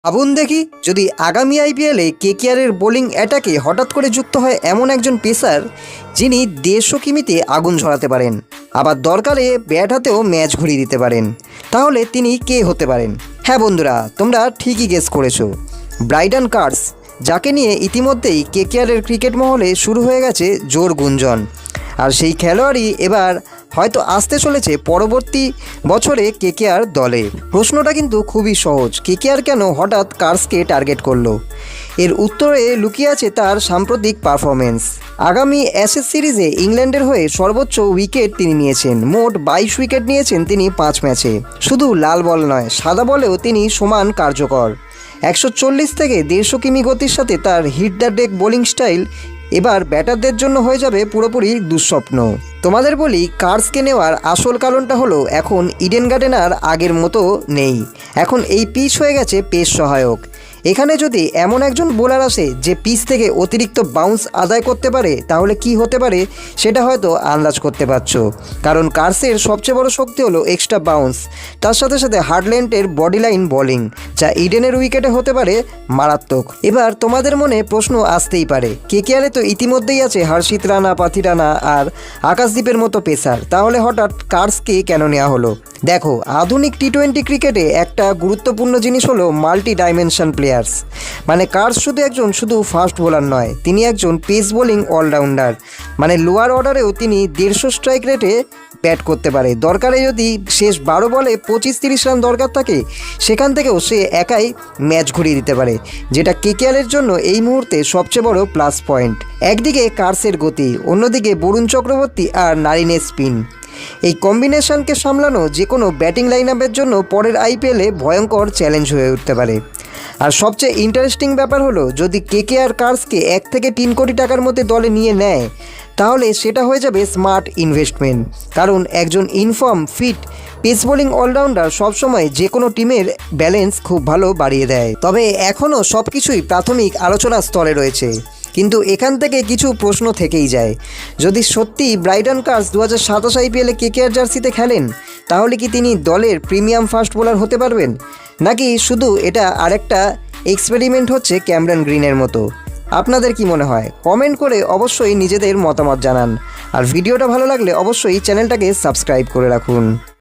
ভাবুন দেখি যদি আগামী আইপিএলে কেকেআরের বোলিং অ্যাটাকে হঠাৎ করে যুক্ত হয় এমন একজন পেসার যিনি 150 কিমিতে আগুন ঝরাতে পারেন, আবার দরকারে ব্যাট হাতেও ম্যাচ ঘুরিয়ে দিতে পারেন, তাহলে তিনি কে হতে পারেন? হ্যাঁ বন্ধুরা, তোমরা ঠিকই গেস করেছো, ব্রাইডন কার্স, যাকে নিয়ে ইতিমধ্যেই কেকেআরের ক্রিকেট মহলে শুরু হয়ে গেছে জোর গুঞ্জন। আর সেই খেলোয়াড়ই এবার হয়তো আসতে চলেছে পরবর্তী বছরে কেকেআর দলে। প্রশ্নটা কিন্তু খুবই সহজ, কেকেআর কেন হঠাৎ কার্সকে টার্গেট করলো? এর উত্তরে লুকিয়ে আছে তার সাম্প্রতিক পারফরমেন্স। আগামী অ্যাশেজ সিরিজে ইংল্যান্ডের হয়ে সর্বোচ্চ উইকেট তিনি নিয়েছেন, মোট 22 উইকেট নিয়েছেন তিনি 5 ম্যাচে। শুধু লাল বল নয়, সাদা বলেও তিনি সমান কার্যকর। 140 থেকে 150 কিমি গতির সাথে তার hit the deck bowling style এবার ব্যাটারদের জন্য হয়ে যাবে পুরোপুরি দুঃস্বপ্ন। তোমাদের বলি, কার্সকে নেওয়ার আসল কারণটা হলো এখন ইডেন গার্ডেন আর আগের মতো নেই। এখন এই পিচ হয়ে গেছে পেস সহায়ক। এখানে যদি এমন একজন বোলার আসে যে পিচ থেকে অতিরিক্ত বাউন্স আদায় করতে পারে, তাহলে কি হতে পারে সেটা হয়তো আন্দাজ করতে পারছো। কারণ কার্সের সবচেয়ে বড় শক্তি হলো এক্সট্রা বাউন্স, তার সাথে সাথে হার্ড লেন্থের বডি লাইন বোলিং, যা ইডেনের উইকেটে হতে পারে মারাত্মক। এবার তোমাদের মনে প্রশ্ন আসতেই পারে, কেকেআরে তো ইতিমধ্যেই আছে হর্ষিত রানা, পাথি রানা আর আকাশদ্বীপের মতো পেসার, তাহলে হঠাৎ কার্সকে কেন নেওয়া হলো? দেখো, আধুনিক টি-20 ক্রিকেটে একটা গুরুত্বপূর্ণ জিনিস হলো মাল্টি ডাইমেনশন প্লেয়ার্স। মানে কার্স শুধু ফাস্ট বোলার নয়, তিনি একজন পেস বোলিং অলরাউন্ডার। মানে লোয়ার অর্ডারেও তিনি 150 স্ট্রাইক রেটে ব্যাট করতে পারে। দরকারে যদি শেষ 12 বলে 25-30 রান দরকার থাকে, সেখান থেকেও সে একাই ম্যাচ ঘুরিয়ে দিতে পারে, যেটা কেকেআরের জন্য এই মুহূর্তে সবচেয়ে বড় প্লাস পয়েন্ট। একদিকে কার্সের গতি, অন্যদিকে বরুণ চক্রবর্তী আর নারিনের স্পিন। এই কম্বিনেশনকে সামলানো যে কোনো ব্যাটিং লাইন আপের জন্য পরের আইপিএলে ভয়ঙ্কর চ্যালেঞ্জ হয়ে উঠতে পারে। আর সবচেয়ে ইন্টারেস্টিং ব্যাপার হলো, যদি কেকেআর কার্সকে 1 থেকে 3 কোটি টাকার মধ্যে দলে নিয়ে নেয়, তাহলে সেটা হয়ে যাবে স্মার্ট ইনভেস্টমেন্ট। কারণ একজন in form fit pace bowling all rounder সবসময় যে কোনো টিমের ব্যালেন্স খুব ভালো বাড়িয়ে দেয়। তবে এখনও সব কিছুই প্রাথমিক আলোচনার স্তরে রয়েছে, কিন্তু এখান থেকে কিছু প্রশ্ন থেকেই যায়। যদি সত্যি ব্রাইডন কার্স 2027 আইপিএলে কেকেআর জার্সিতে খেলেন, তাহলে কি তিনি দলের প্রিমিয়াম ফাস্ট বোলার হতে পারবেন, নাকি শুধু এটা আরেকটা এক্সপেরিমেন্ট হচ্ছে ক্যামেরন গ্রিনের মতো? আপনাদের কি মনে হয়? কমেন্ট করে অবশ্যই নিজেদের মতামত জানান। আর ভিডিওটা ভালো লাগলে অবশ্যই চ্যানেলটাকে সাবস্ক্রাইব করে রাখুন।